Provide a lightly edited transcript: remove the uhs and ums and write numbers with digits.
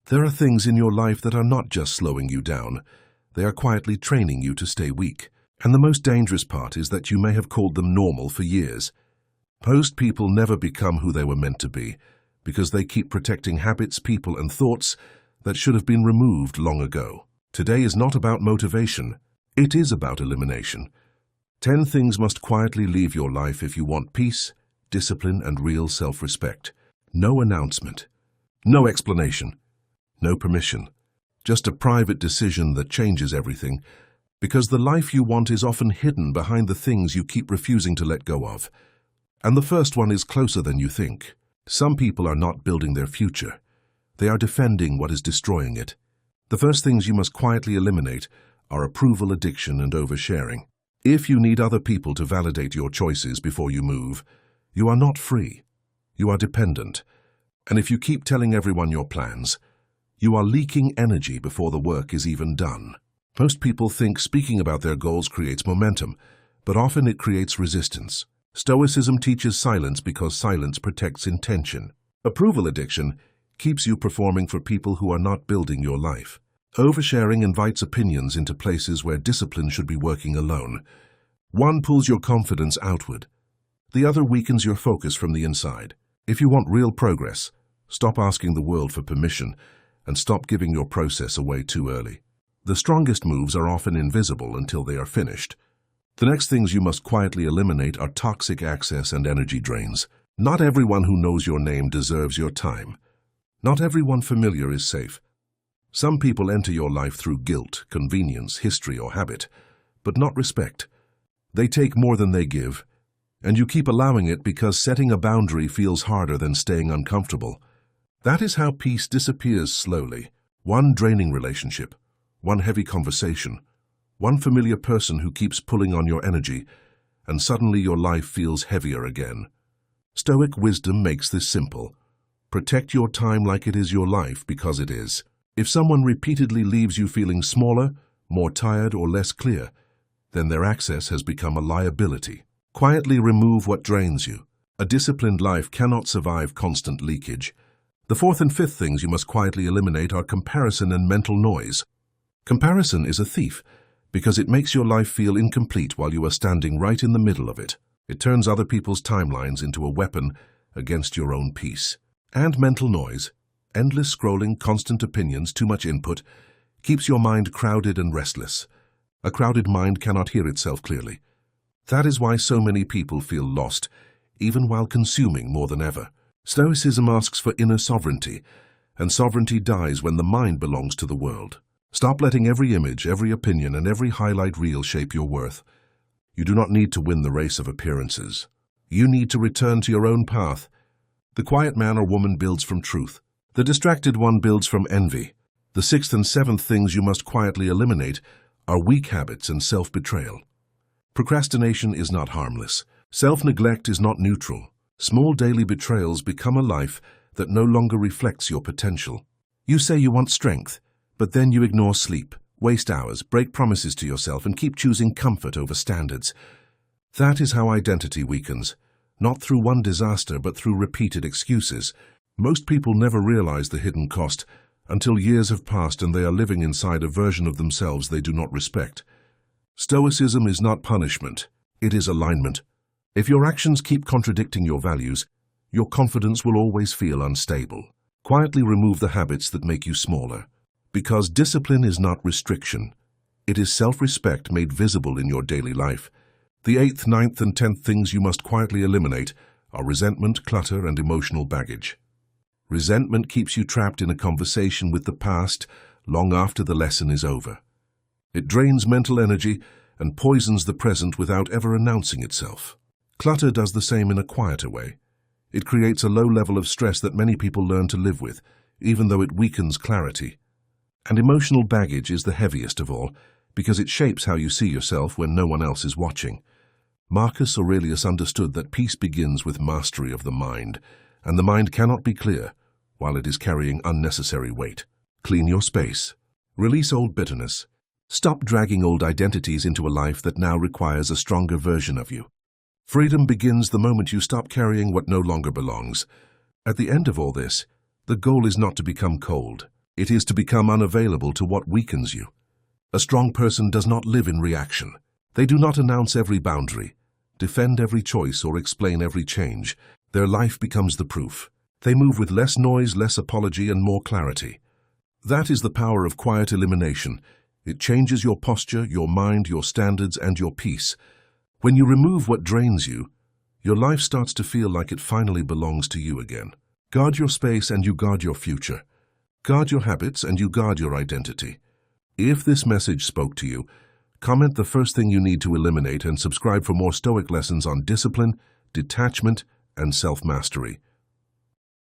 There are things in your life that are not just slowing you down. They are quietly training you to stay weak. And the most dangerous part is that you may have called them normal for years. Most people never become who they were meant to be because they keep protecting habits, people, and thoughts that should have been removed long ago. Today is not about motivation. It is about elimination. 10 things must quietly leave your life if you want peace, discipline, and real self-respect. No announcement. No explanation. No permission. Just a private decision that changes everything, because the life you want is often hidden behind the things you keep refusing to let go of. And the first one is closer than you think. Some people are not building their future. They are defending what is destroying it. The first things you must quietly eliminate are approval addiction and oversharing. If you need other people to validate your choices before you move, you are not free. You are dependent. And if you keep telling everyone your plans, you are leaking energy before the work is even done. Most people think speaking about their goals creates momentum, but often it creates resistance. Stoicism teaches silence because silence protects intention. Approval addiction keeps you performing for people who are not building your life. Oversharing invites opinions into places where discipline should be working alone. One pulls your confidence outward. The other weakens your focus from the inside. If you want real progress, stop asking the world for permission and stop giving your process away too early. The strongest moves are often invisible until they are finished. The next things you must quietly eliminate are toxic access and energy drains. Not everyone who knows your name deserves your time. Not everyone familiar is safe. Some people enter your life through guilt, convenience, history, or habit, but not respect. They take more than they give, and you keep allowing it because setting a boundary feels harder than staying uncomfortable. That is how peace disappears slowly. One draining relationship, one heavy conversation, one familiar person who keeps pulling on your energy, and suddenly your life feels heavier again. Stoic wisdom makes this simple. Protect your time like it is your life, because it is. If someone repeatedly leaves you feeling smaller, more tired, or less clear, then their access has become a liability. Quietly remove what drains you. A disciplined life cannot survive constant leakage. The fourth and fifth things you must quietly eliminate are comparison and mental noise. Comparison is a thief because it makes your life feel incomplete while you are standing right in the middle of it. It turns other people's timelines into a weapon against your own peace. And mental noise, endless scrolling, constant opinions, too much input, keeps your mind crowded and restless. A crowded mind cannot hear itself clearly. That is why so many people feel lost, even while consuming more than ever. Stoicism asks for inner sovereignty, and sovereignty dies when the mind belongs to the world. Stop letting every image, every opinion, and every highlight reel shape your worth. You do not need to win the race of appearances. You need to return to your own path. The quiet man or woman builds from truth. The distracted one builds from envy. The sixth and seventh things you must quietly eliminate are weak habits and self-betrayal. Procrastination is not harmless. Self-neglect is not neutral. Small daily betrayals become a life that no longer reflects your potential. You say you want strength, but then you ignore sleep, waste hours, break promises to yourself, and keep choosing comfort over standards. That is how identity weakens, not through one disaster, but through repeated excuses. Most people never realize the hidden cost until years have passed and they are living inside a version of themselves they do not respect. Stoicism is not punishment, it is alignment. If your actions keep contradicting your values, your confidence will always feel unstable. Quietly remove the habits that make you smaller. Because discipline is not restriction. It is self-respect made visible in your daily life. The eighth, ninth, and 10th things you must quietly eliminate are resentment, clutter, and emotional baggage. Resentment keeps you trapped in a conversation with the past long after the lesson is over. It drains mental energy and poisons the present without ever announcing itself. Clutter does the same in a quieter way. It creates a low level of stress that many people learn to live with, even though it weakens clarity. And emotional baggage is the heaviest of all, because it shapes how you see yourself when no one else is watching. Marcus Aurelius understood that peace begins with mastery of the mind, and the mind cannot be clear while it is carrying unnecessary weight. Clean your space. Release old bitterness. Stop dragging old identities into a life that now requires a stronger version of you. Freedom begins the moment you stop carrying what no longer belongs. At the end of all this, the goal is not to become cold. It is to become unavailable to what weakens you. A strong person does not live in reaction. They do not announce every boundary, defend every choice, or explain every change. Their life becomes the proof. They move with less noise, less apology, and more clarity. That is the power of quiet elimination. It changes your posture, your mind, your standards, and your peace. When you remove what drains you, your life starts to feel like it finally belongs to you again. Guard your space and you guard your future. Guard your habits and you guard your identity. If this message spoke to you, comment the first thing you need to eliminate and subscribe for more Stoic lessons on discipline, detachment, and self-mastery.